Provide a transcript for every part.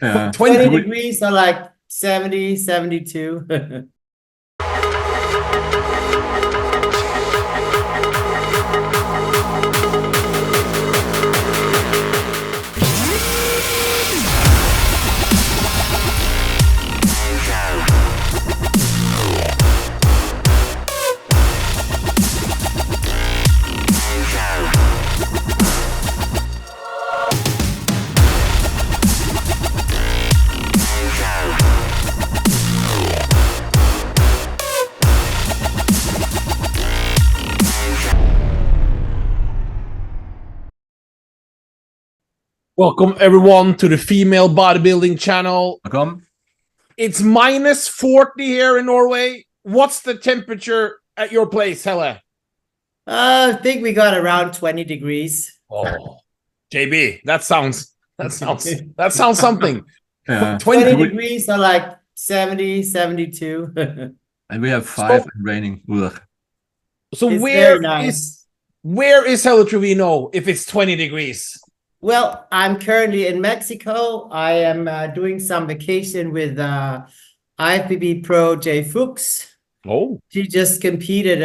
Yeah. 20 degrees are like 70, 72. Welcome everyone to the female bodybuilding channel. Welcome. It's minus 40 here in Norway. What's the temperature at your place, Helle? I think we got around 20 degrees. Oh, JB, that sounds something. Yeah. 20 degrees are like 70, 72. And we have 5 and raining. Ugh. So It's where very nice. where is Helle Trevino if it's 20 degrees? Well, I'm currently in Mexico. I am doing some vacation with IFBB Pro J Fuchs. Oh, She just competed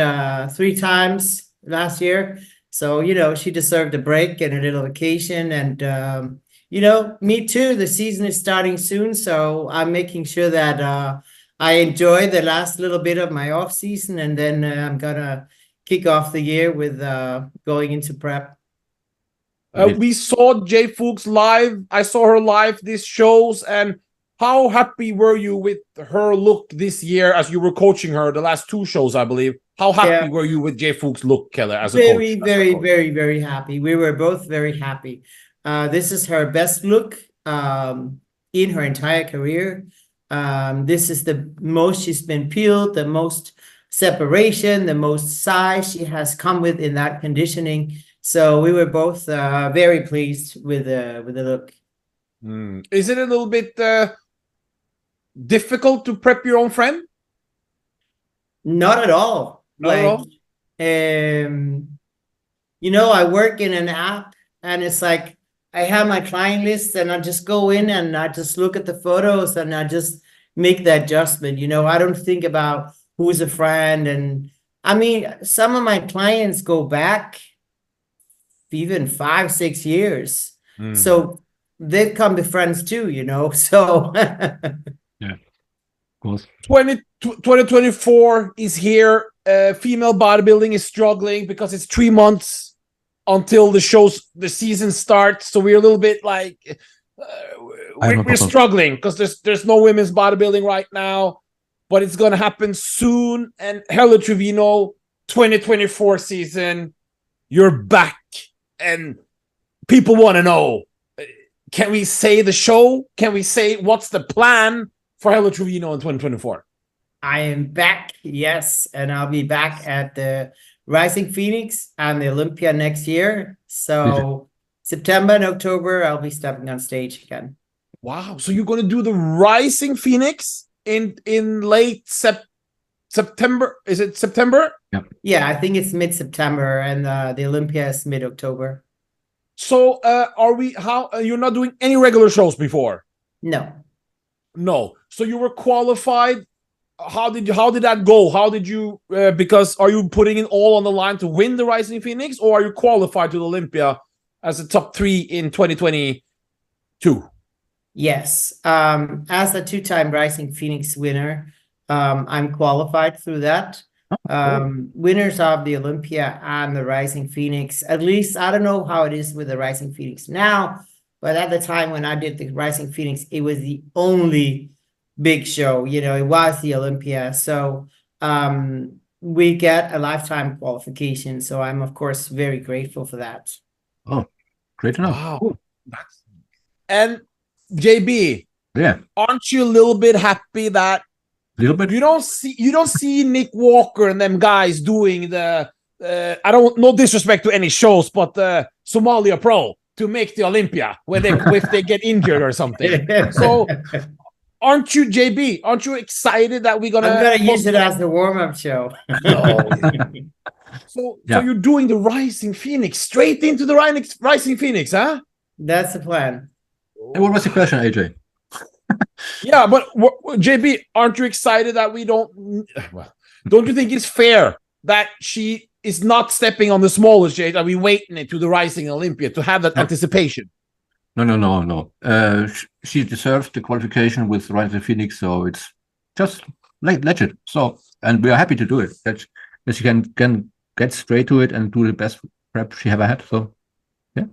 3 times last year. So, you know, she deserved a break and a little vacation. And, you know, me too. The season is starting soon. So I'm making sure that I enjoy the last little bit of my off season. And then I'm going to kick off the year with going into prep. we saw J Fuchs live. I saw her live these shows. And how happy were you with her look this year as you were coaching her the last 2 shows, I believe? How happy were you with J Fuchs' look, Helle, as a coach? Very happy. We were both very happy. This is her best look in her entire career. This is the most she's been peeled, the most separation, the most size she has come with in that conditioning. So we were both very pleased with the look. Is it a little bit difficult to prep your own friend? Not at all. Not at all? You know, I work in an app and it's like I have my client list and I just go in and I just look at the photos and I just make the adjustment. You know, I don't think about who's a friend. And I mean, some of my clients go back even 5, 6 years. So they've come to friends too, you know. So yeah, of course. 2024 is here. Female bodybuilding is struggling because it's 3 months until the season starts. So we're a little bit like we're struggling because there's no women's bodybuilding right now, but it's gonna happen soon. And Helle Trevino, 2024 season, you're back. And people want to know, can we say the show? Can we say what's the plan for Helle Trevino in 2024? I am back, yes. And I'll be back at the Rising Phoenix and the Olympia next year. So September and October, I'll be stepping on stage again. Wow. So you're going to do the Rising Phoenix in late September? Is it September? Yeah. Yeah, I think it's mid-September and the Olympia is mid-October. So you're not doing any regular shows before? No. So you were qualified. How did that go? How did you because are you putting it all on the line to win the Rising Phoenix, or are you qualified to the Olympia as a top 3 in 2022? Yes. As a 2-time Rising Phoenix winner, I'm qualified through that. Winners of the Olympia and the Rising Phoenix, at least I don't know how it is with the Rising Phoenix now, but at the time when I did the Rising Phoenix, it was the only big show, you know, it was the Olympia. So we get a lifetime qualification. So I'm of course very grateful for that. Oh, great to know. Wow. And JB, yeah, aren't you a little bit happy that little bit. You don't see Nick Walker and them guys doing the no disrespect to any shows, but the Somalia Pro to make the Olympia if they get injured or something. So aren't you, JB? Aren't you excited that I'm gonna use it as the warm-up show? So you're doing the Rising Phoenix straight into the Rising Phoenix, huh? That's the plan. And what was the question, AJ? Yeah, but JB, aren't you excited that we don't? Well, don't you think it's fair that she is not stepping on the smallest stage? Are we waiting it to the Rising Olympia to have that anticipation? No. She deserves the qualification with Rising Phoenix, so it's just legit. So, and we are happy to do it. That she can get straight to it and do the best prep she ever had. So, yeah.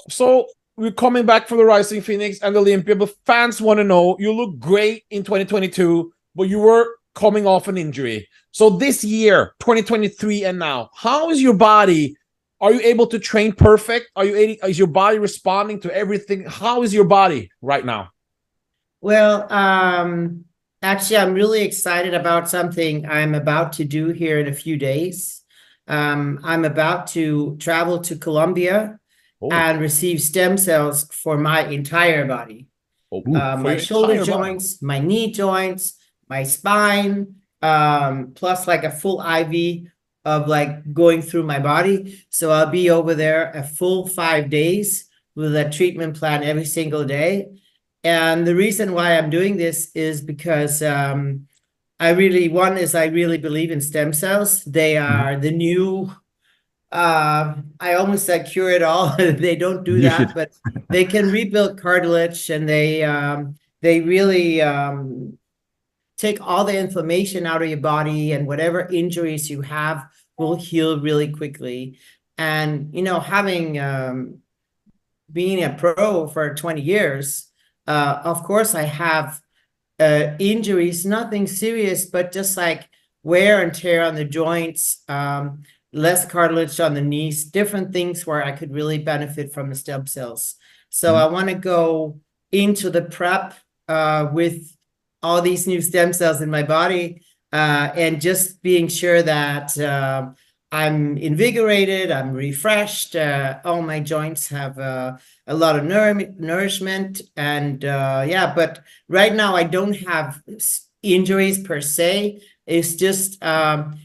So we're coming back for the Rising Phoenix and Olympia, but fans want to know, you look great in 2022, but you were coming off an injury. So this year, 2023 and now, how is your body? Are you able to train perfect? Is your body responding to everything? How is your body right now? Well, actually, I'm really excited about something I'm about to do here in a few days. I'm about to travel to Colombia and receive stem cells for my entire body. My shoulder joints, my knee joints, my spine, plus like a full IV of like going through my body. So I'll be over there a full 5 days with a treatment plan every single day. And the reason why I'm doing this is because I really believe in stem cells. They are the new, I almost said cure it all. They don't do that, but they can rebuild cartilage, and they really take all the inflammation out of your body, and whatever injuries you have will heal really quickly. And, you know, having being a pro for 20 years, of course I have injuries, nothing serious, but just like wear and tear on the joints, less cartilage on the knees, different things where I could really benefit from the stem cells. So I want to go into the prep with all these new stem cells in my body, and just being sure that I'm invigorated, I'm refreshed, all my joints have a lot of nourishment, and yeah, but right now I don't have injuries per se. It's just,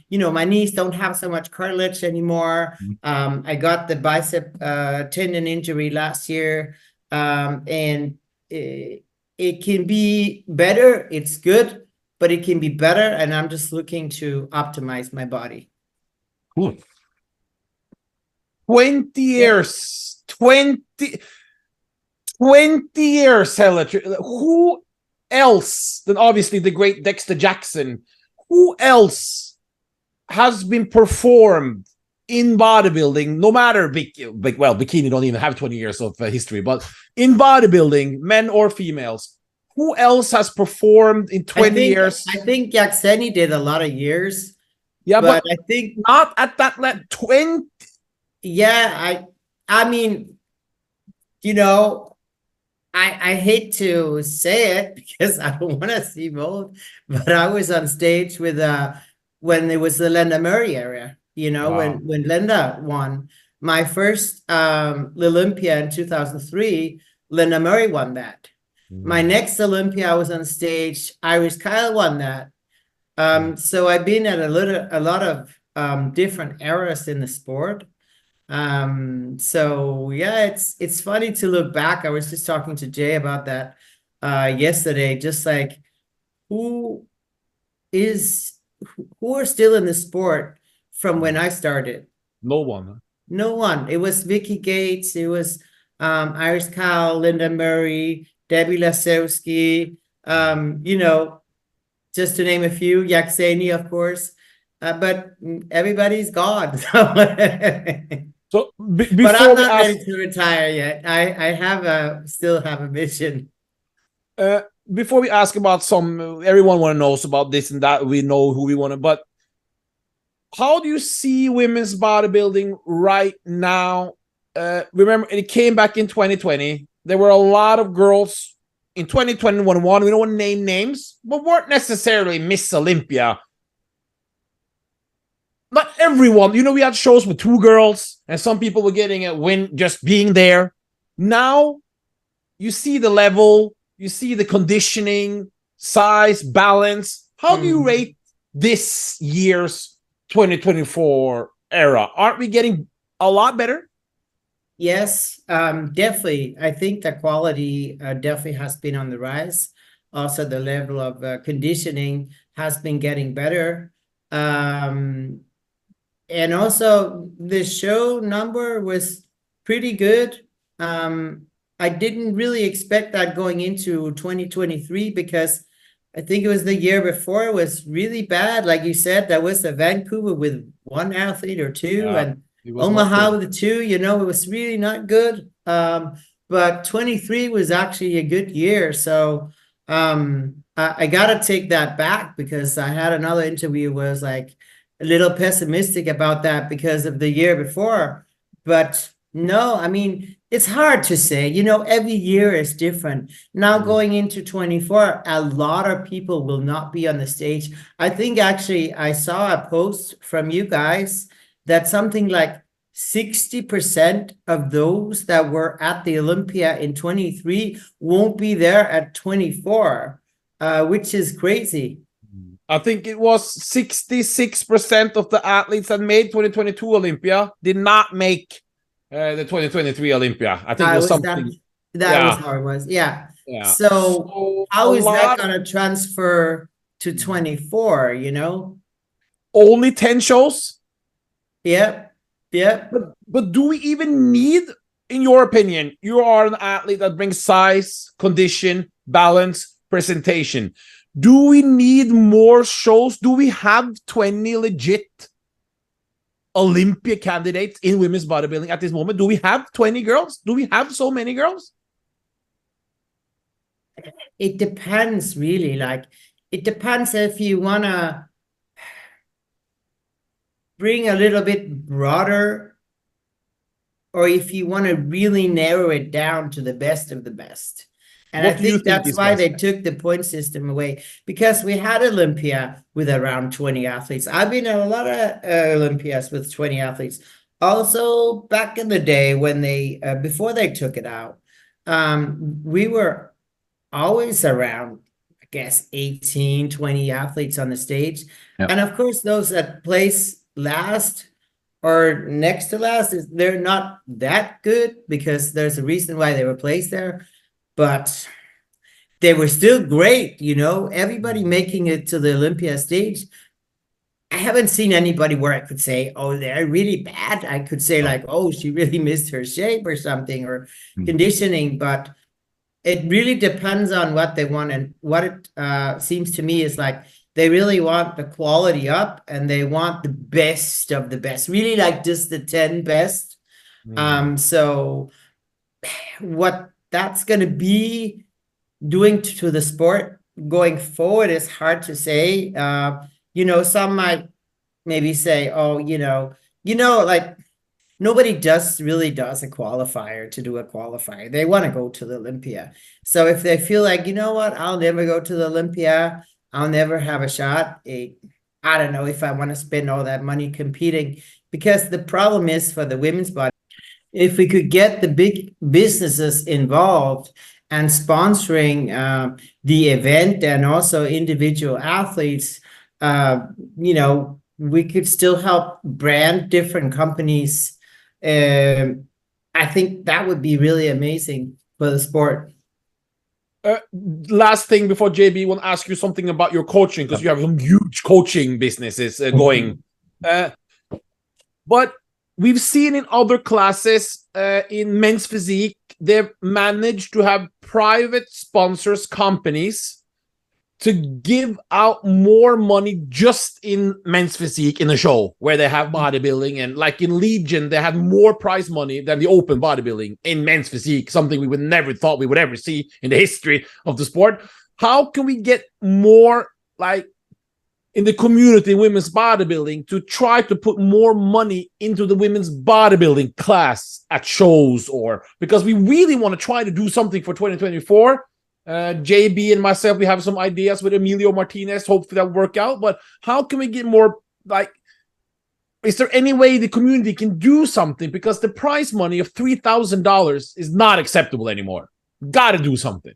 you know, my knees don't have so much cartilage anymore. I got the bicep tendon injury last year, and it can be better. It's good, but it can be better, and I'm just looking to optimize my body. Cool. 20 years. 20 years, Helle. Who else than obviously the great Dexter Jackson? Who else has been performed in bodybuilding, no matter bikini don't even have 20 years of history, but in bodybuilding, men or females, who else has performed in 20 years? I think Jackseni did a lot of years. Yeah, but I think not at that level. 20. Yeah, I mean, you know, I hate to say it because I don't want to see both, but I was on stage with when it was the Linda Murray era, you know, when Linda won. My first Olympia in 2003, Linda Murray won that. My next Olympia, I was on stage, Iris Kyle won that. So I've been at a lot of different eras in the sport. So yeah, it's funny to look back. I was just talking to Jay about that yesterday, just like who are still in the sport from when I started? No one. No one. It was Vicky Gates, it was Iris Kyle, Linda Murray, Debbie Lasewski, you know, just to name a few, Jackseni, of course, but everybody's gone. So but I'm not ready to retire yet. I still have a mission. Before we ask about everyone want to know about this and that, we know who we want to, but how do you see women's bodybuilding right now? Remember, it came back in 2020. There were a lot of girls in 2021. We don't want to name names, but weren't necessarily Miss Olympia. Not everyone, you know, we had shows with 2 girls, and some people were getting a win just being there. Now, you see the level, you see the conditioning, size, balance. How do you rate this year's 2024 era? Aren't we getting a lot better? Yes, definitely. I think the quality definitely has been on the rise. Also, the level of conditioning has been getting better. And also, the show number was pretty good. I didn't really expect that going into 2023 because I think it was the year before it was really bad. Like you said, that was the Vancouver with one athlete or two, Yeah, and it was not Omaha good. with the two, it was really not good. But 23 was actually a good year. So I gotta take that back because I had another interview where I was like a little pessimistic about that because of the year before. But no, I mean, it's hard to say. Every year is different. Now going into 24, a lot of people will not be on the stage. I think actually I saw a post from you guys that something like 60% of those that were at the Olympia in 23 won't be there at 24, which is crazy. I think it was 66% of the athletes that made 2022 Olympia did not make the 2023 Olympia. I think it was something. That was how it was. Yeah. Yeah. So how is that going to transfer to 24, Only 10 shows? Yep. Yep. But do we even need, in your opinion, you are an athlete that brings size, condition, balance, presentation. Do we need more shows? Do we have 20 legit Olympia candidates in women's bodybuilding at this moment? Do we have 20 girls? Do we have so many girls? It depends, really. Like, it depends if you want to bring a little bit broader or if you want to really narrow it down to the best of the best. And I think that's why they took the point system away, because we had Olympia with around 20 athletes. I've been at a lot of Olympias with 20 athletes. Also, back in the day when before they took it out, we were always around, I guess, 18, 20 athletes on the stage. Yep. And of course, those that place last or next to last, they're not that good because there's a reason why they were placed there. But they were still great, everybody making it to the Olympia stage. I haven't seen anybody where I could say, oh, they're really bad. I could say like, oh, she really missed her shape or something, or conditioning. But it really depends on what they want. And what it seems to me is like they really want the quality up and they want the best of the best, really like just the 10 best. So what that's going to be doing to the sport going forward is hard to say. Some might maybe say, oh, like nobody really does a qualifier to do a qualifier. They want to go to the Olympia. So if they feel like, you know what, I'll never go to the Olympia, I'll never have a shot. I don't know if I want to spend all that money competing, because the problem is for the women's body, if we could get the big businesses involved and sponsoring the event and also individual athletes, we could still help brand different companies. I think that would be really amazing for the sport. Last thing before JB, I want to ask you something about your coaching, because you have some huge coaching businesses going. But we've seen in other classes, in men's physique, they've managed to have private sponsors, companies, to give out more money just in men's physique in a show where they have bodybuilding. And like in Legion, they have more prize money than the open bodybuilding in men's physique, something we would never thought we would ever see in the history of the sport. How can we get more, like, in the community, women's bodybuilding, to try to put more money into the women's bodybuilding class at shows? Or because we really want to try to do something for 2024. JB and myself, we have some ideas with Emilio Martinez. Hopefully that will work out. But how can we get more, like, is there any way the community can do something? Because the prize money of $3,000 is not acceptable anymore. Got to do something.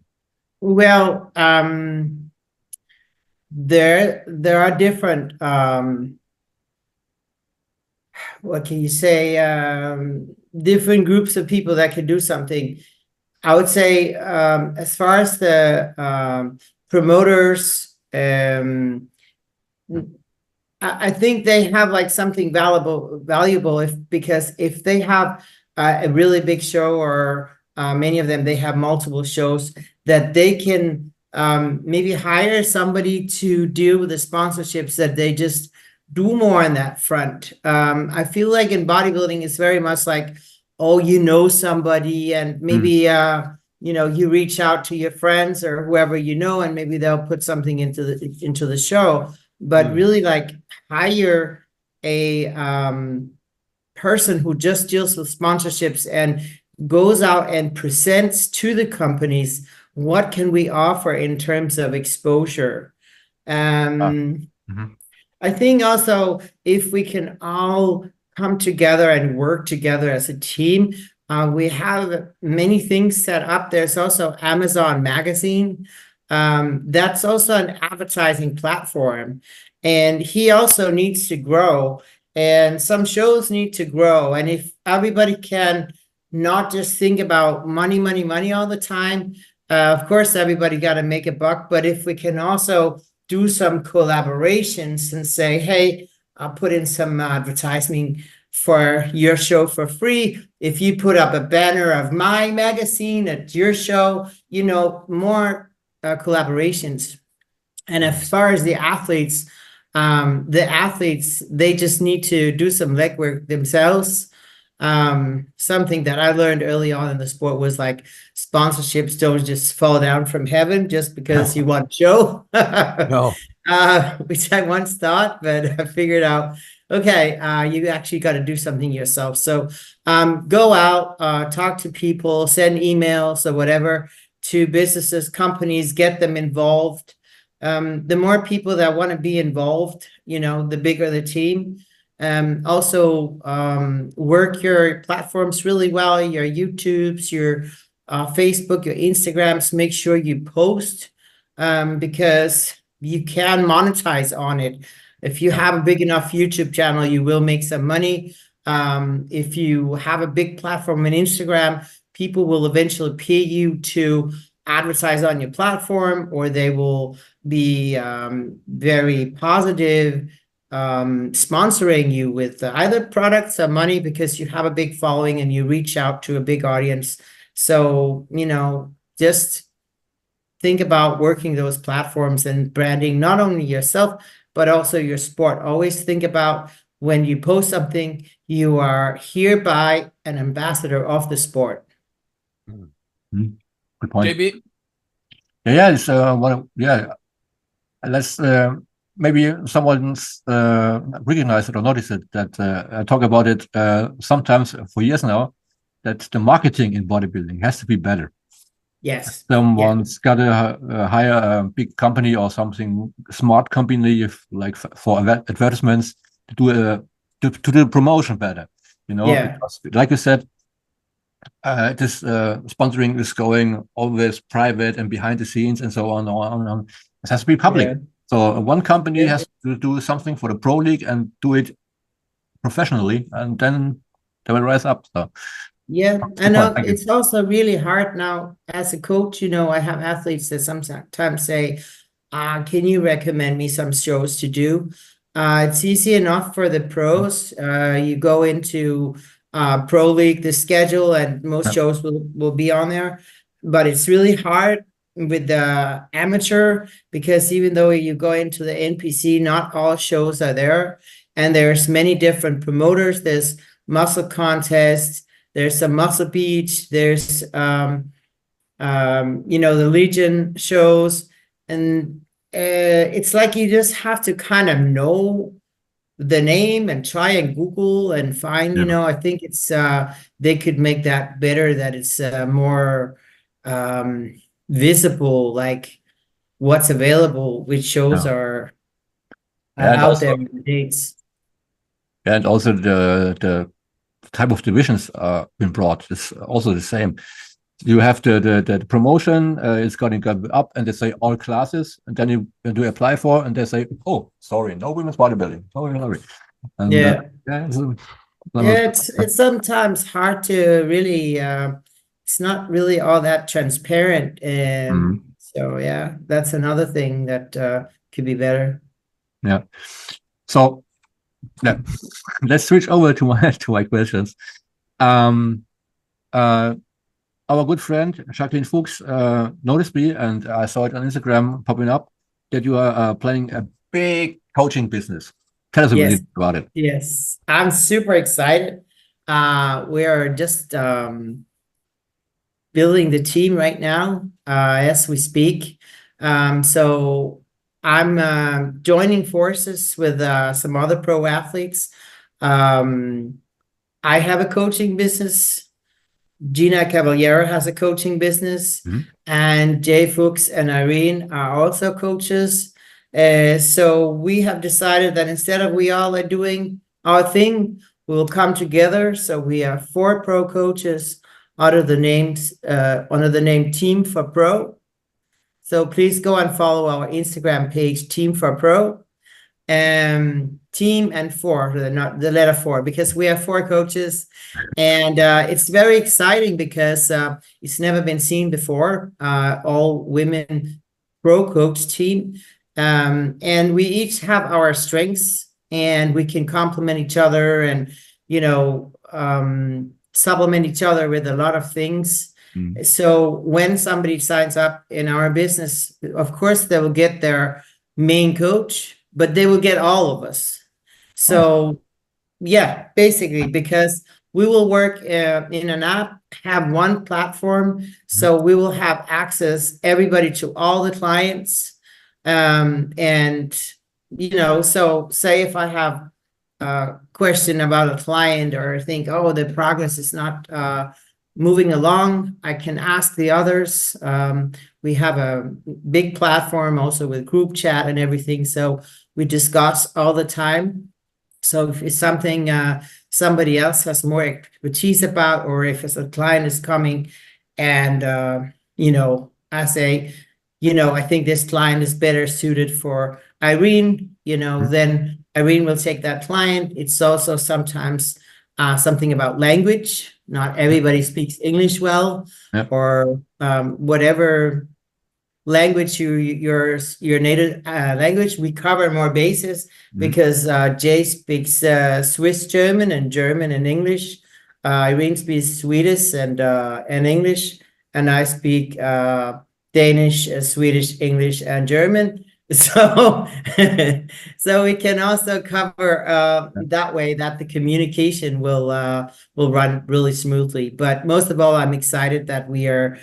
Well, there are different what can you say, different groups of people that can do something. I would say, as far as the promoters, I think they have like something valuable because if they have a really big show, or many of them, they have multiple shows, that they can maybe hire somebody to deal with the sponsorships, that they just do more on that front. I feel like in bodybuilding, it's very much like, oh, you know somebody, and maybe you reach out to your friends or whoever you know, and maybe they'll put something into the show. But really, like, hire a person who just deals with sponsorships and goes out and presents to the companies, what can we offer in terms of exposure. I think also, if we can all come together and work together as a team, we have many things set up. There's also Amazon Magazine. That's also an advertising platform, and he also needs to grow, and some shows need to grow. And if everybody can not just think about money all the time, of course, everybody got to make a buck. But if we can also do some collaborations and say, hey, I'll put in some advertising for your show for free. If you put up a banner of my magazine at your show, more collaborations. And as far as the athletes, they just need to do some legwork themselves. Something that I learned early on in the sport was like, sponsorships don't just fall down from heaven just because you want show. No. Which I once thought, but I figured out, okay, you actually got to do something yourself. So go out, talk to people, send emails or whatever to businesses, companies, get them involved. The more people that want to be involved, the bigger the team. Also, work your platforms really well, your YouTubes, your Facebook, your Instagrams. Make sure you post, because you can monetize on it. If you have a big enough YouTube channel, you will make some money. If you have a big platform on Instagram, people will eventually pay you to advertise on your platform, or they will be very positive, sponsoring you with either products or money, because you have a big following and you reach out to a big audience. So, just think about working those platforms and branding not only yourself, but also your sport. Always think about, when you post something, you are hereby an ambassador of the sport. Good point. JB? Yeah, it's let's maybe someone's recognized it or noticed it, that I talk about it sometimes for years now, that the marketing in bodybuilding has to be better. Yes. Someone's got to hire a big company or something, smart company, like for advertisements, to do the promotion better. Because, like you said, this sponsoring is going always private and behind the scenes and so on. It has to be public. Yeah. So one company has to do something for the pro league and do it professionally, and then they will rise up. So. Yeah, and it's also really hard now as a coach. I have athletes that sometimes say, can you recommend me some shows to do? It's easy enough for the pros. You go into pro league, the schedule, and most shows will be on there. But it's really hard with the amateur, because even though you go into the NPC, not all shows are there. And there's many different promoters. There's muscle contests. There's some Muscle Beach. There's, the Legion shows. And it's like you just have to kind of know the name and try and Google and find, I think it's, they could make that better, that it's more visible, like what's available, which shows are out there in the dates. And also the type of divisions are been brought is also the same. You have the promotion, it's going to go up, and they say all classes, and then you do apply for, and they say, oh, sorry, no women's bodybuilding. Sorry. And, Yeah, it's sometimes hard to really, it's not really all that transparent. And so, yeah, that's another thing that could be better. Yeah. So yeah, let's switch over to my questions. Our good friend Jacqueline Fuchs noticed me, and I saw it on Instagram popping up that you are planning a big coaching business. Tell us a Yes. bit about it. Yes, I'm super excited. We are just building the team right now as we speak. So I'm joining forces with some other pro athletes. I have a coaching business. Gina Caballero has a coaching business, and Jay Fuchs and Irene are also coaches. So we have decided that instead of we all are doing our thing, we'll come together. So we are 4 pro coaches under the name Team for Pro. So please go and follow our Instagram page, Team for Pro. Team and 4, not the letter 4, because we have 4 coaches, and it's very exciting because it's never been seen before. All women pro coach team, and we each have our strengths, and we can complement each other, and supplement each other with a lot of things. So when somebody signs up in our business, of course they will get their main coach, but they will get all of us. So yeah, basically, because we will work in an app, have one platform, so we will have access everybody to all the clients. And so say if I have a question about a client, or think, oh, the progress is not moving along, I can ask the others. We have a big platform also with group chat and everything, so we discuss all the time. So if it's something somebody else has more expertise about, or if it's a client is coming and I say, I think this client is better suited for Irene, then Irene will take that client. It's also sometimes something about language. Not everybody speaks English well, or whatever language your native language. We cover more bases because Jay speaks Swiss German and English. Irene speaks Swedish and English, and I speak Danish, Swedish, English, and German. So so we can also cover that way, that the communication will run really smoothly. But most of all, I'm excited that we are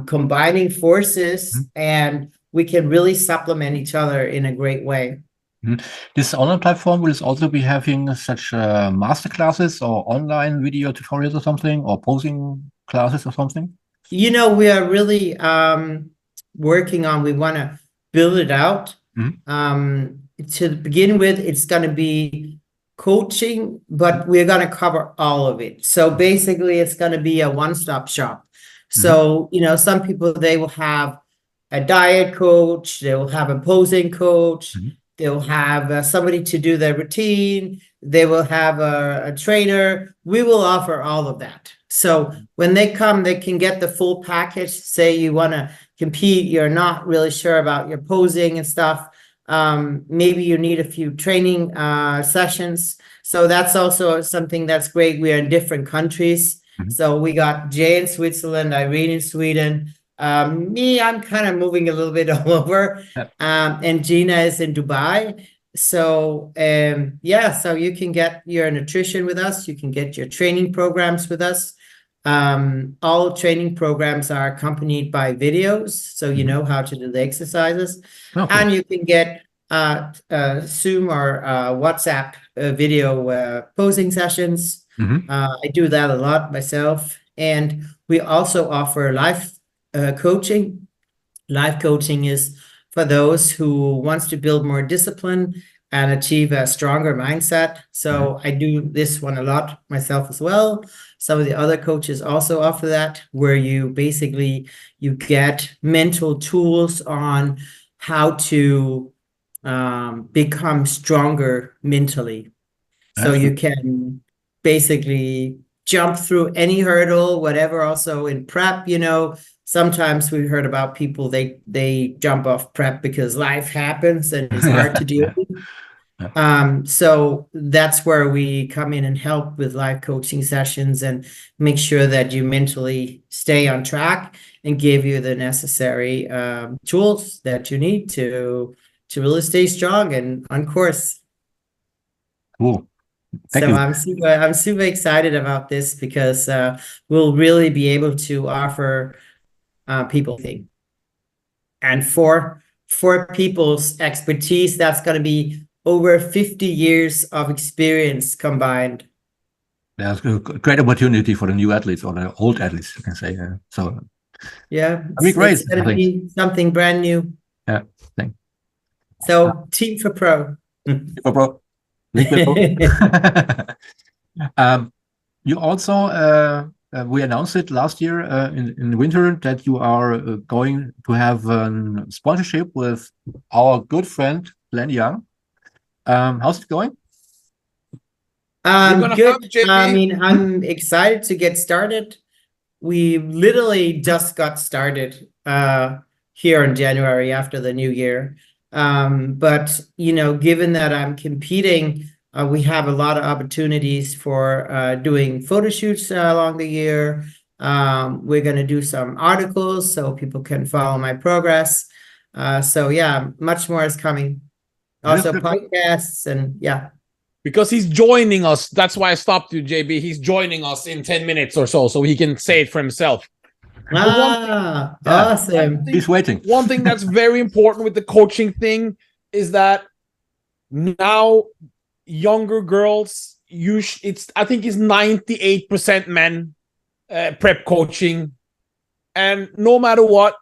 combining forces, and we can really supplement each other in a great way. This online platform will also be having such master classes or online video tutorials or something, or posing classes or something? We are really working on, we want to build it out. To begin with, it's going to be coaching, but we're going to cover all of it. So basically, it's going to be a one-stop shop. So, some people, they will have a diet coach, they will have a posing coach, they will have somebody to do their routine, they will have a trainer. We will offer all of that. So when they come, they can get the full package. Say you want to compete, you're not really sure about your posing and stuff. Maybe you need a few training sessions. So that's also something that's great. We are in different countries. So we got Jay in Switzerland, Irene in Sweden. Me, I'm kind of moving a little bit all over. And Gina is in Dubai. So so you can get your nutrition with us. You can get your training programs with us. All training programs are accompanied by videos, so you know how to do the exercises. And you can get Zoom or WhatsApp video posing sessions. I do that a lot myself. And we also offer live coaching. Live coaching is for those who wants to build more discipline and achieve a stronger mindset. So I do this one a lot myself as well. Some of the other coaches also offer that, where you basically, you get mental tools on how to become stronger mentally. So you can basically jump through any hurdle, whatever. Also in prep, sometimes we heard about people, they jump off prep because life happens and it's hard to deal with. So that's where we come in and help with live coaching sessions and make sure that you mentally stay on track and give you the necessary tools that you need to really stay strong and on course. Cool. Thank you. I'm super excited about this because we'll really be able to offer people things. And for people's expertise, that's going to be over 50 years of experience combined. There's a great opportunity for the new athletes or the old athletes, you can say. So yeah, great. It's going to be something brand new. Yeah, thanks. So team for pro. For pro. You also we announced it last year in winter that you are going to have a sponsorship with our good friend Glen Young. How's it going? Good. I mean, I'm excited to get started. We literally just got started here in January after the new year. But given that I'm competing, we have a lot of opportunities for doing photo shoots along the year. We're going to do some articles so people can follow my progress. So yeah, much more is coming. Also podcasts and yeah. Because he's joining us. That's why I stopped you, JB. He's joining us in 10 minutes or so he can say it for himself. Awesome. He's waiting. One thing that's very important with the coaching thing is that now younger girls, I think it's 98% men prep coaching. And no matter what,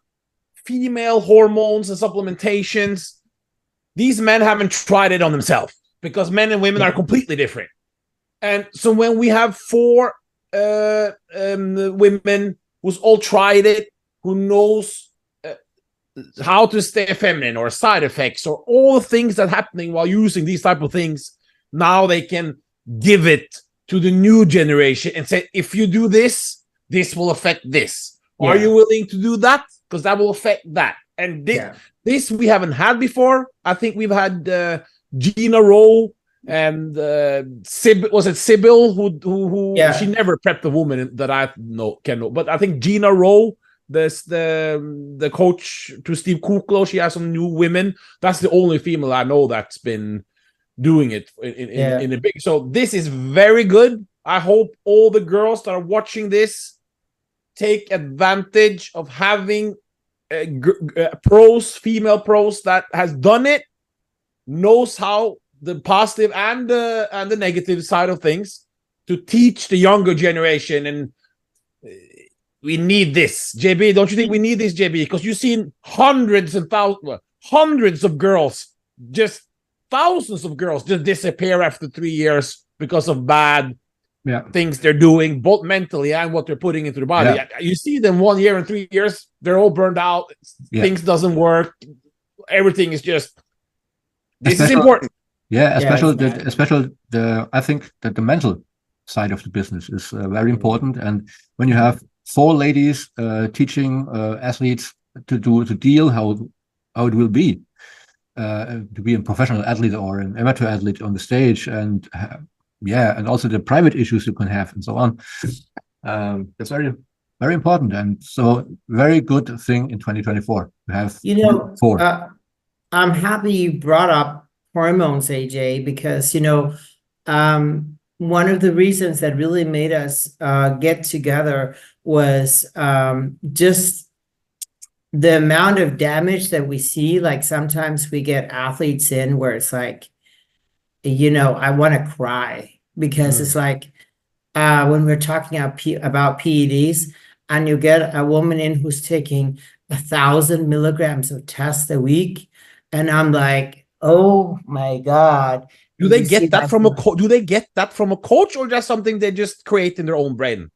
female hormones and supplementations, these men haven't tried it on themselves because men and women are completely different. And so when we have 4 women who's all tried it, who knows how to stay feminine or side effects or all the things that are happening while using these type of things, now they can give it to the new generation and say, if you do this, this will affect this. Yeah. Are you willing to do that? Because that will affect that. And this we haven't had before. I think we've had Gina Rowe and was it Sybil who she never prepped a woman that I can know. But I think Gina Rowe, the coach to Steve Kuklo, she has some new women. That's the only female I know that's been doing it in a big. So this is very good. I hope all the girls that are watching this take advantage of having female pros that has done it, knows how the positive and the negative side of things to teach the younger generation. And we need this, JB. Don't you think we need this, JB? Because you've seen hundreds of girls, just thousands of girls just disappear after 3 years because of bad things they're doing, both mentally and what they're putting into the body. You see them 1 year and 3 years, they're all burned out. Things doesn't work. Everything is just. This is important. Yeah, especially I think that the mental side of the business is very important. And when you have 4 ladies teaching athletes to deal how it will be to be a professional athlete or an amateur athlete on the stage, and and also the private issues you can have and so on. That's very, very important, and so very good thing in 2024 to have 4. I'm happy you brought up hormones, AJ, because one of the reasons that really made us get together was just the amount of damage that we see. Like sometimes we get athletes in where it's like, I want to cry because it's like when we're talking about PEDs and you get a woman in who's taking 1,000 milligrams of test a week, and I'm like, oh my God. Do they get that from a coach? Do they get that from a coach, or just something they just create in their own brain?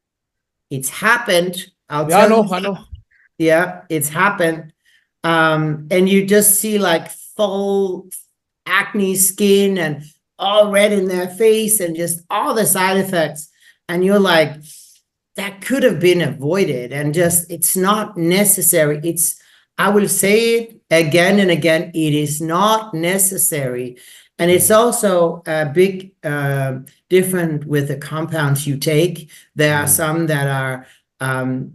It's happened. I know. Yeah, it's happened. And you just see like full acne skin and all red in their face and just all the side effects. And you're like, that could have been avoided, and just, it's not necessary. I will say it again and again, it is not necessary. And it's also a big different with the compounds you take. There are some that are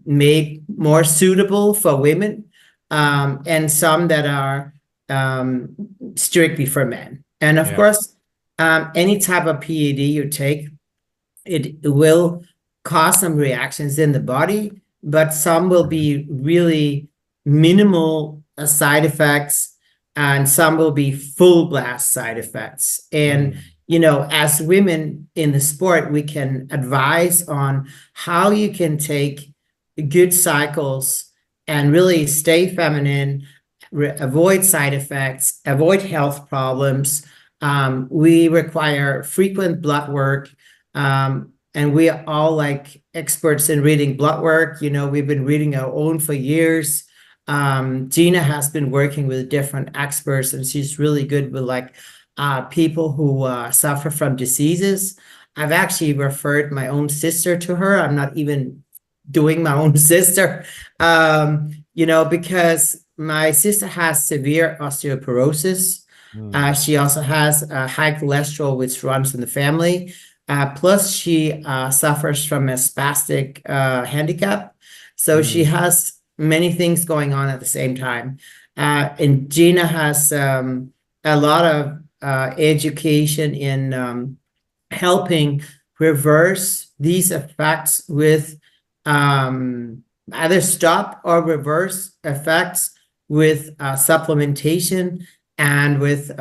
made more suitable for women, and some that are strictly for men. And of course, any type of PED you take, it will cause some reactions in the body, but some will be really minimal side effects, and some will be full blast side effects. And you know, as women in the sport, we can advise on how you can take good cycles and really stay feminine, avoid side effects, avoid health problems. We require frequent blood work, and we are all like experts in reading blood work. You know, we've been reading our own for years. Gina has been working with different experts, and she's really good with like people who suffer from diseases. I've actually referred my own sister to her. I'm not even doing my own sister, you know, because my sister has severe osteoporosis. She also has high cholesterol, which runs in the family. Plus, she suffers from a spastic handicap. So she has many things going on at the same time. And Gina has a lot of education in helping reverse these effects with either stop or reverse effects with supplementation and with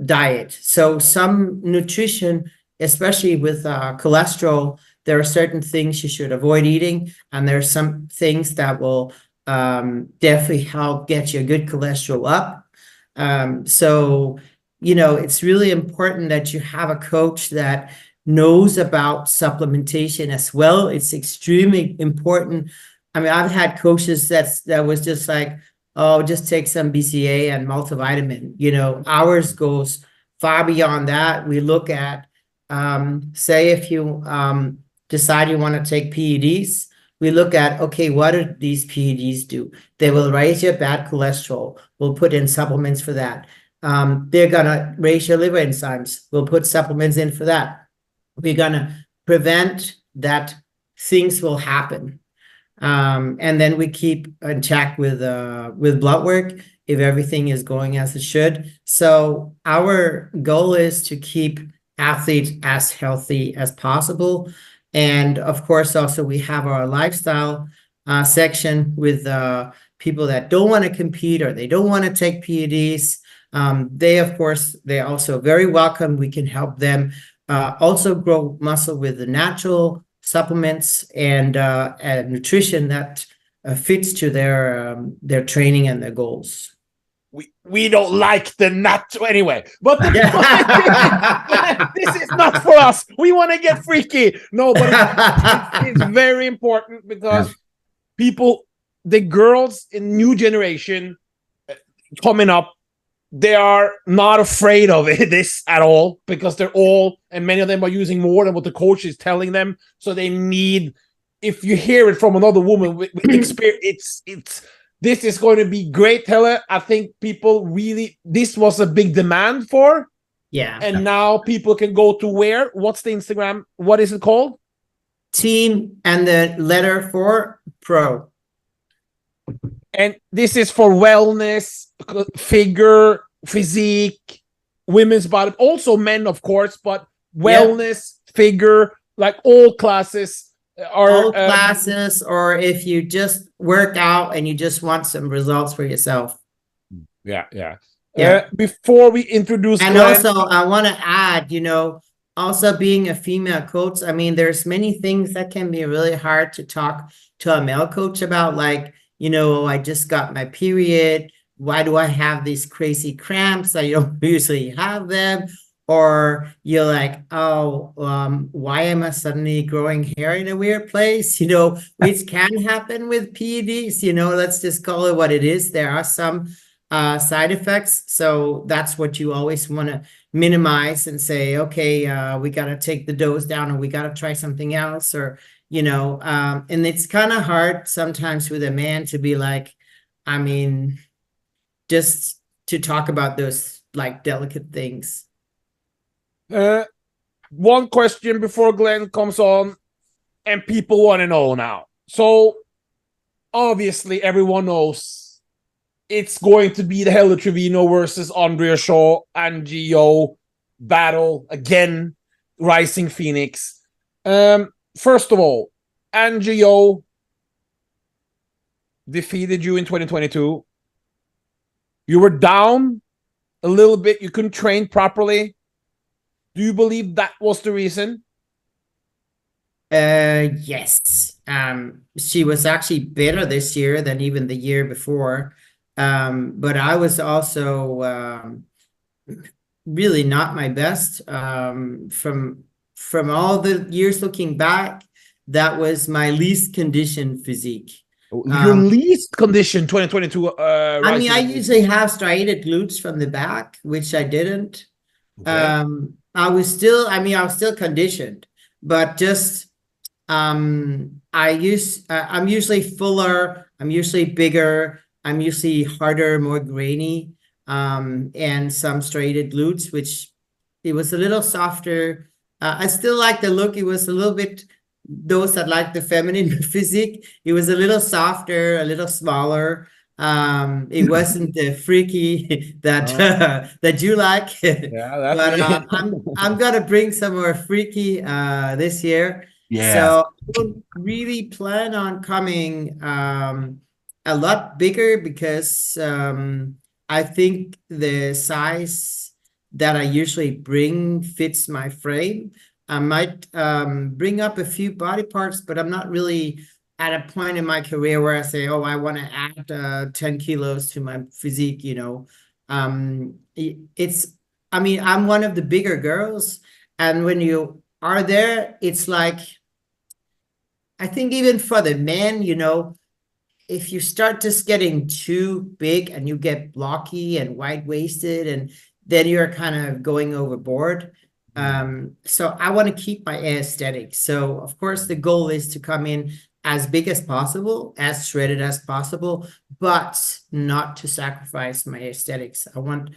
diet. So some nutrition, especially with cholesterol, there are certain things you should avoid eating, and there are some things that will definitely help get your good cholesterol up. So, you know, it's really important that you have a coach that knows about supplementation as well. It's extremely important. I mean, I've had coaches that was just like, oh, just take some BCA and multivitamin. You know, ours goes far beyond that. We look at, say, if you decide you want to take PEDs, we look at, okay, what do these PEDs do? They will raise your bad cholesterol. We'll put in supplements for that. They're going to raise your liver enzymes. We'll put supplements in for that. We're going to prevent that things will happen. And then we keep in check with blood work if everything is going as it should. So our goal is to keep athletes as healthy as possible. And of course, also we have our lifestyle section with people that don't want to compete or they don't want to take PEDs. They, of course, they're also very welcome. We can help them also grow muscle with the natural supplements and nutrition that fits to their training and their goals. We don't like the natural anyway, but this is not for us. We want to get freaky. No, but it's very important because people, the girls in new generation coming up, they are not afraid of this at all because they're all, and many of them are using more than what the coach is telling them. So they need, if you hear it from another woman with experience, this is going to be great, Helle. I think people really, this was a big demand for. Yeah. And now people can go to where? What's the Instagram? What is it called? Team and the letter for pro. And this is for wellness, figure, physique, women's body, also men, of course, but wellness, figure, like all classes. All classes, or if you just work out and you just want some results for yourself. Yeah. Before we introduce and Glen, also I want to add, you know, also being a female coach, I mean, there's many things that can be really hard to talk to a male coach about, like, you know, I just got my period. Why do I have these crazy cramps? I don't usually have them. Or you're like, oh, why am I suddenly growing hair in a weird place? You know, which can happen with PEDs, you know, let's just call it what it is. There are some side effects. So that's what you always want to minimize and say, okay, we got to take the dose down, or we got to try something else, or, you know, and it's kind of hard sometimes with a man to be like, I mean, just to talk about those like delicate things. One question before Glen comes on, and people want to know now. So obviously everyone knows it's going to be the Helle Trevino versus Andrea Shaw and Gio battle again, Rising Phoenix. First of all, Gio defeated you in 2022. You were down a little bit. You couldn't train properly. Do you believe that was the reason? Yes. She was actually better this year than even the year before. But I was also really not my best. From all the years looking back, that was my least conditioned physique. Your least condition 2022. I mean, I usually have striated glutes from the back, which I didn't. Okay. I was still conditioned, but just I'm usually fuller, I'm usually bigger, I'm usually harder, more grainy, and some striated glutes, which it was a little softer. I still like the look. It was a little bit, those that like the feminine physique, it was a little softer, a little smaller. It wasn't the freaky that that you like. Yeah, that's But I'm gonna bring some more freaky this year. Yeah. So I don't really plan on coming a lot bigger, because I think the size that I usually bring fits my frame. I might bring up a few body parts, but I'm not really at a point in my career where I say, oh, I want to add 10 kilos to my physique, you know. I mean, I'm one of the bigger girls, and when you are there, it's like, I think even for the men, you know, if you start just getting too big and you get blocky and wide-waisted, and then you're kind of going overboard. So I want to keep my aesthetic. So of course the goal is to come in as big as possible, as shredded as possible, but not to sacrifice my aesthetics. I want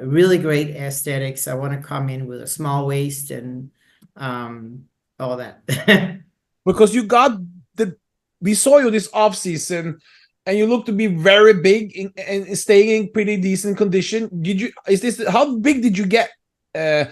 really great aesthetics. I want to come in with a small waist and all that. Because we saw you this off season, and you look to be very big and staying in pretty decent condition. How big did you get?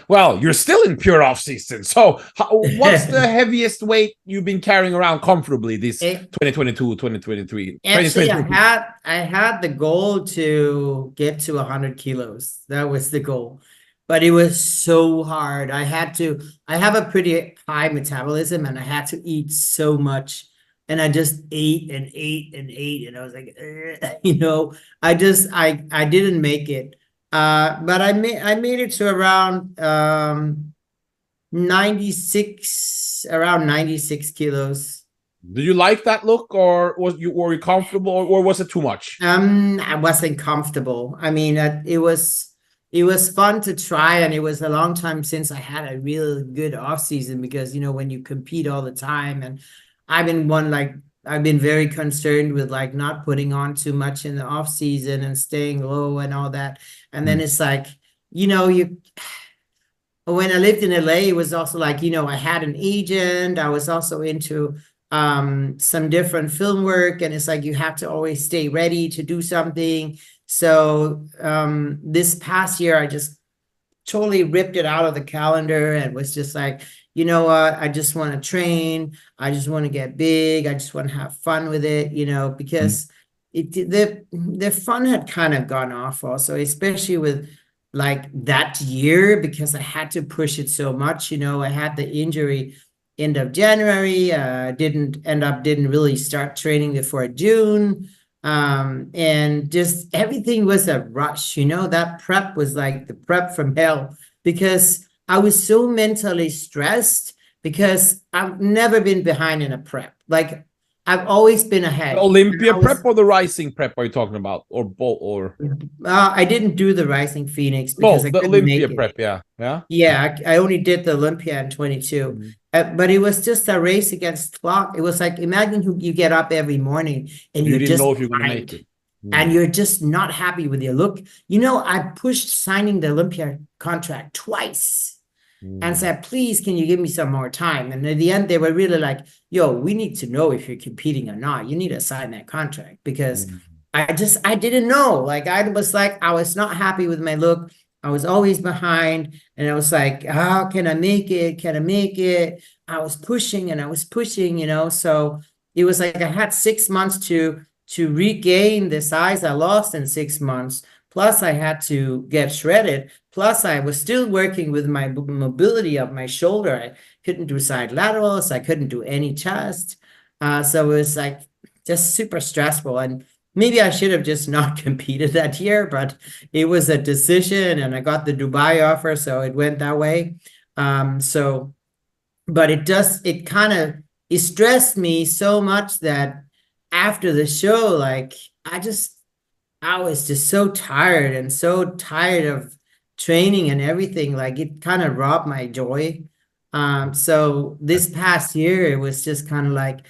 Well, you're still in pure off season. So what's the heaviest weight you've been carrying around comfortably this 2022, 2023? Actually, I had the goal to get to 100 kilos. That was the goal. But it was so hard. I have a pretty high metabolism, and I had to eat so much. And I just ate and ate and ate. And I was like, you know, I didn't make it. But I made it to around 96 kilos. Do you like that look, or were you comfortable, or was it too much? I wasn't comfortable. I mean, it was fun to try, and it was a long time since I had a real good off season, because, you know, when you compete all the time, and I've been very concerned with like not putting on too much in the off season and staying low and all that. And then it's like, you know, when I lived in LA, it was also like, you know, I had an agent. I was also into some different film work, and it's like you have to always stay ready to do something. So this past year, I just totally ripped it out of the calendar and was just like, you know what, I just want to train. I just want to get big. I just want to have fun with it, you know, because the fun had kind of gone off also, especially with like that year, because I had to push it so much. You know, I had the injury end of January, didn't really start training before June. And just everything was a rush, you know. That prep was like the prep from hell, because I was so mentally stressed, because I've never been behind in a prep. Like I've always been ahead. The Olympia And I was- prep or the rising prep are you talking about? Or both? Or I didn't do the Rising Phoenix because I the couldn't Olympia make it. prep, yeah. Yeah, I only did the Olympia in 22, but it was just a race against clock. It was like, imagine you get up every morning and You you're didn't just know if you're gonna behind, make it. and you're just not happy with your look. You know, I pushed signing the Olympia contract twice and said, please, can you give me some more time? And at the end, they were really like, yo, we need to know if you're competing or not. You need to sign that contract because I didn't know. Like, I was not happy with my look. I was always behind, and I was like, how can I make it? Can I make it? I was pushing and I was pushing, you know? So it was like I had 6 months to regain the size I lost in 6 months. Plus I had to get shredded. Plus I was still working with my mobility of my shoulder. I couldn't do side laterals. I couldn't do any chest. So it was like just super stressful. And maybe I should have just not competed that year, but it was a decision and I got the Dubai offer. So it went that way. But it stressed me so much that after the show, like I was just so tired of training and everything. Like it kind of robbed my joy. So this past year, it was just kind of like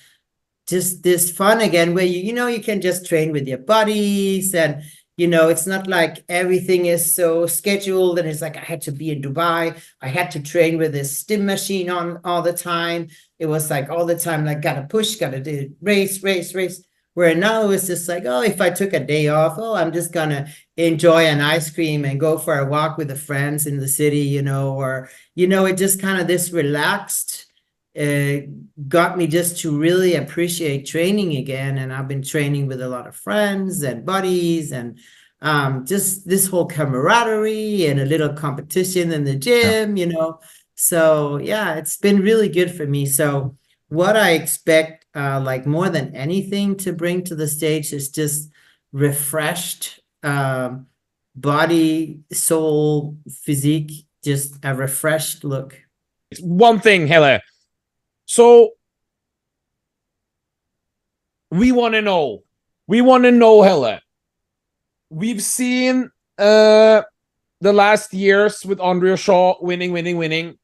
just this fun again, where you can just train with your buddies, and it's not like everything is so scheduled. And it's like I had to be in Dubai. I had to train with this stim machine on all the time. It was like all the time, like gotta push, gotta do race. Where now it's just like, oh, if I took a day off, I'm just gonna enjoy an ice cream and go for a walk with the friends in the city, or it just kind of this relaxed, got me just to really appreciate training again. And I've been training with a lot of friends and buddies, and just this whole camaraderie and a little competition in the gym, So yeah, it's been really good for me. So what I expect, like more than anything to bring to the stage is just refreshed body, soul, physique, just a refreshed look. One thing, Helle. So we want to know, Helle. We've seen the last years with Andrea Shaw winning.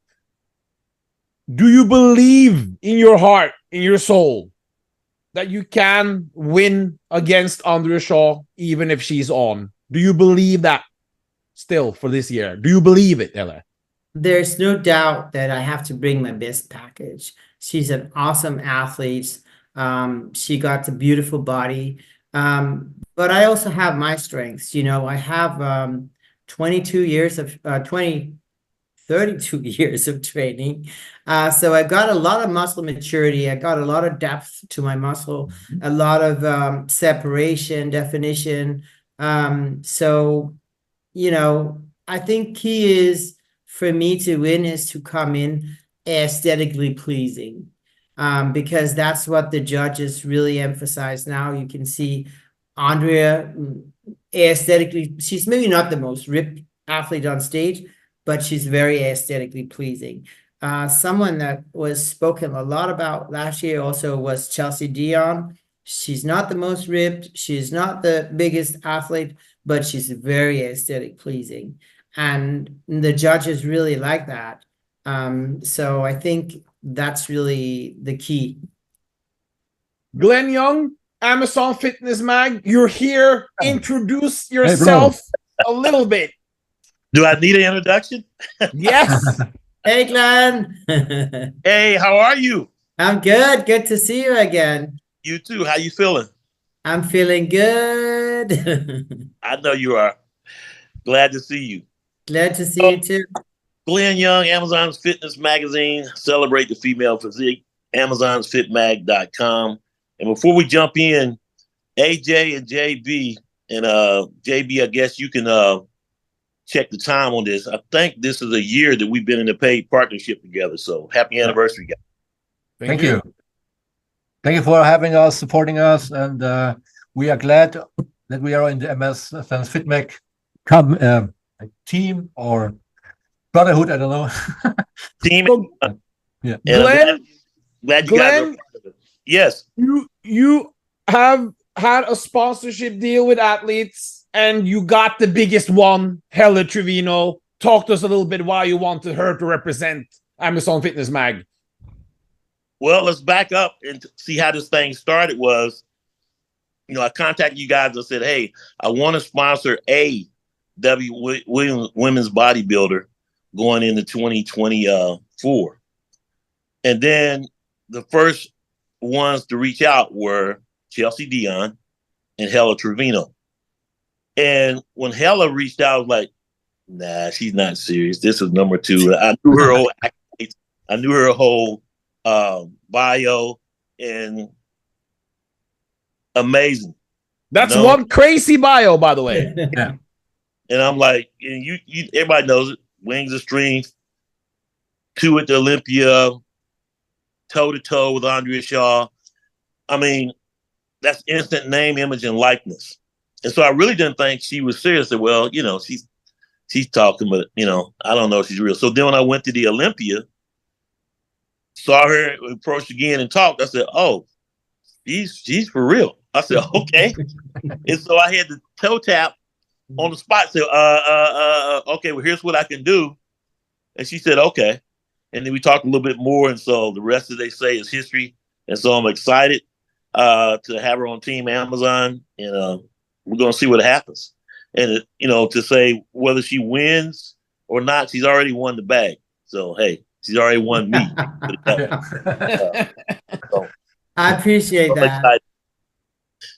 Do you believe in your heart, in your soul, that you can win against Andrea Shaw even if she's on? Do you believe that still for this year? Do you believe it, Helle? There's no doubt that I have to bring my best package. She's an awesome athlete. She got a beautiful body. But I also have my strengths. I have 32 years of 32 years of training. So I got a lot of muscle maturity. I got a lot of depth to my muscle, a lot of separation, definition. So, I think key is for me to win is to come in aesthetically pleasing, because that's what the judges really emphasize now. You can see Andrea aesthetically, she's maybe not the most ripped athlete on stage, but she's very aesthetically pleasing. Someone that was spoken a lot about last year also was Chelsea Dion. She's not the most ripped. She's not the biggest athlete, but she's very aesthetic pleasing. And the judges really like that. So I think that's really the key. Glen Young, Amazon Fitness Mag, you're here. Introduce yourself a little bit. Do I need an introduction? Yes. Hey, Glen. Hey, how are you? I'm good. Good to see you again. You too. How you feeling? I'm feeling good. I know you are. Glad to see you. Glad to see you too. Glen Young, Amazon's Fitness Magazine. Celebrate the female physique. AmazonsFitMag.com. And before we jump in, AJ and JB, and JB, I guess you can check the time on this. I think this is a year that we've been in a paid partnership together. So happy anniversary, guys. Thank you. Thank you for having us, supporting us, and we are glad that we are in the MS Fans FitMag team or brotherhood. I don't know. Team. Yeah. Glen, glad you guys are part of it. Yes. you have had a sponsorship deal with athletes, and you got the biggest one, Helle Trevino. Talk to us a little bit why you wanted her to represent Amazon Fitness Mag. Well, let's back up and see how this thing started. Was, I contacted you guys and said, hey, I want to sponsor a women's bodybuilder going into 2024. And then the first ones to reach out were Chelsea Dion and Helle Trevino. And when Helle reached out, I was like, nah, she's not serious. This is number two. I knew her whole accolades. I knew her whole bio, and amazing. That's one crazy bio, by the way. Yeah. And I'm like, and you everybody knows it. Wings of Strength, 2 at the Olympia, toe to toe with Andrea Shaw. I mean, that's instant name, image, and likeness. And so I really didn't think she was serious. I said, well, she's talking, but I don't know if she's real. So then when I went to the Olympia, saw her approach again and talked, I said, oh, she's for real. I said, okay. And so I had to toe tap on the spot. Say, okay, well, here's what I can do. And she said, okay. And then we talked a little bit more. And so the rest of they say is history. And so I'm excited to have her on Team Amazon. And we're going to see what happens. And, to say whether she wins or not, she's already won the bag. So, hey, she's already won me. I appreciate that. Excited.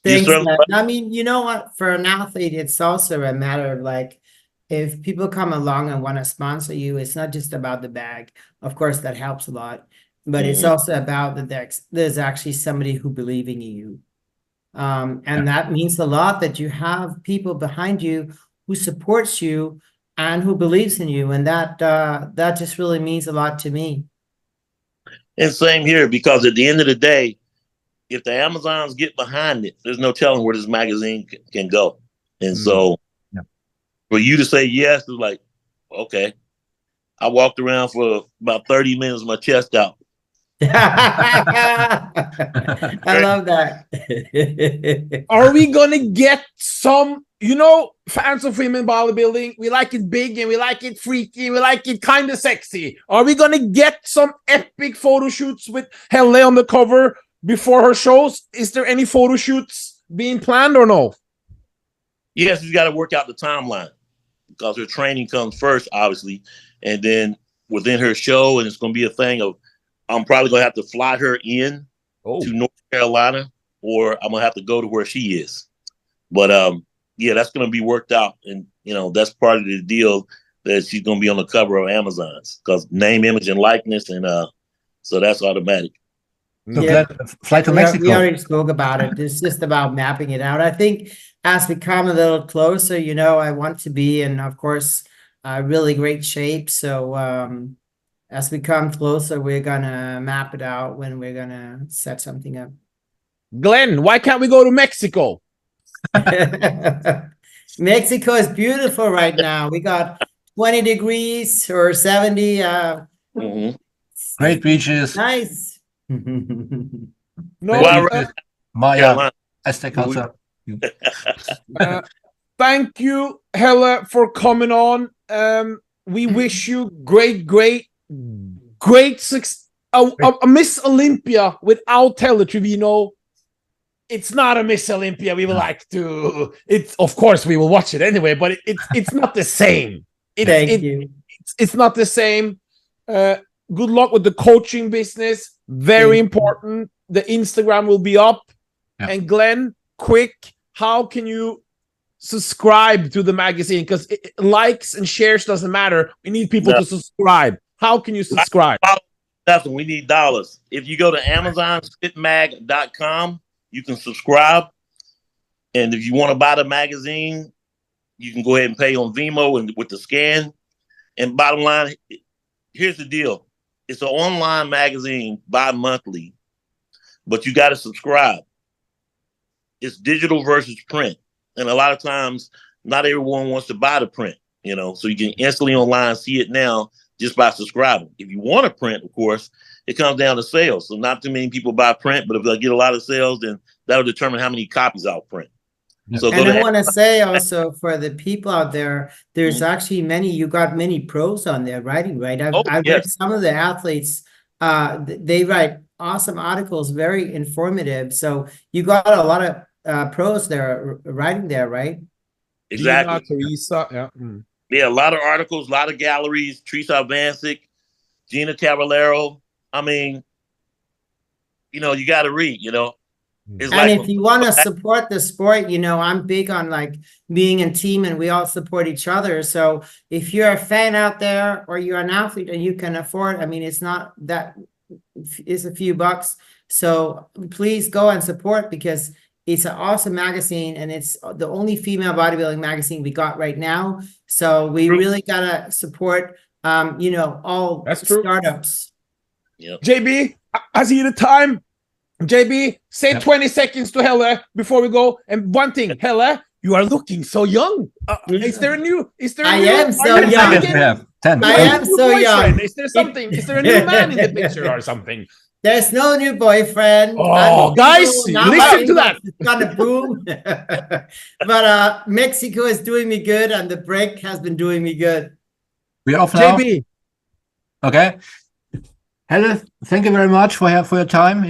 Thanks, man. I mean, you know what? For an athlete, it's also a matter of like, if people come along and want to sponsor you, it's not just about the bag. Of course, that helps a lot, but it's also about that there's actually somebody who believes in you. And that means a lot that you have people behind you who supports you and who believes in you. And that just really means a lot to me. And same here, because at the end of the day, if the Amazons get behind it, there's no telling where this magazine can go. And so for you to say yes, it's like, okay. I walked around for about 30 minutes with my chest out. I love that. Are we gonna get some, fans of women bodybuilding, we like it big and we like it freaky, we like it kind of sexy. Are we gonna get some epic photo shoots with Helle on the cover before her shows? Is there any photo shoots being planned or no? Yes, we got to work out the timeline because her training comes first, obviously, and then within her show, and it's going to be a thing of I'm probably going to have to fly her in to North Carolina, or I'm going to have to go to where she is. But that's going to be worked out, and that's part of the deal that she's going to be on the cover of Amazon's because name, image, and likeness, and so that's automatic. So fly to Mexico. We already spoke about it. It's just about mapping it out. I think as we come a little closer, I want to be in, of course, really great shape. So as we come closer, we're going to map it out when we're going to set something up. Glen, why can't we go to Mexico? Mexico is beautiful right now. We got 20 degrees or 70. Great beaches. Nice. Maya, Aztec culture. Thank you, Helle, for coming on. We wish you great success. A Miss Olympia without Helle Trevino, it's not a Miss Olympia. We would like to. Of course we will watch it anyway, but it's not the same. Thank you. It's not the same. Good luck with the coaching business. Very important. The Instagram will be up. Yeah. And Glen, quick, how can you subscribe to the magazine? Because likes and shares doesn't matter. We need people to subscribe. How can you subscribe? Nothing. We need dollars. If you go to AmazonFitMag.com, you can subscribe. And if you want to buy the magazine, you can go ahead and pay on Vimo and with the scan. And bottom line, here's the deal. It's an online magazine bi-monthly, but you got to subscribe. It's digital versus print. And a lot of times, not everyone wants to buy the print, so you can instantly online see it now. just by subscribing. If you want to print, of course, it comes down to sales. So not too many people buy print, but if I get a lot of sales, then that'll determine how many copies I'll print. So and I want to say also for the people out there, there's actually you got many pros on there writing, right? I've read some of the athletes, they write awesome articles, very informative. So you got a lot of pros there writing there, right? Exactly. Teresa, Yeah, a lot of articles, a lot of galleries, Teresa Vancic, Gina Cavallero. I mean, you know, you got to read, you know. It's and if you want to support the sport, you know, I'm big on like being a team and we all support each other. So if you're a fan out there or you're an athlete and you can afford, I mean, it's not that, it's a few bucks. So please go and support because it's an awesome magazine and it's the only female bodybuilding magazine we got right now. So we really got to support, you know, all startups. Yep. JB, I see the time. JB, say 20 seconds to Helle before we go. And one thing, Helle, you are looking so young. Is there a new? I am so young. I am so young. Is there something? Is there a new man in the picture or something? There's no new boyfriend. Oh, guys, listen to that. It's gonna boom. But Mexico is doing me good, and the break has been doing me good. We're off now. JB. Okay. Helle, thank you very much for your time.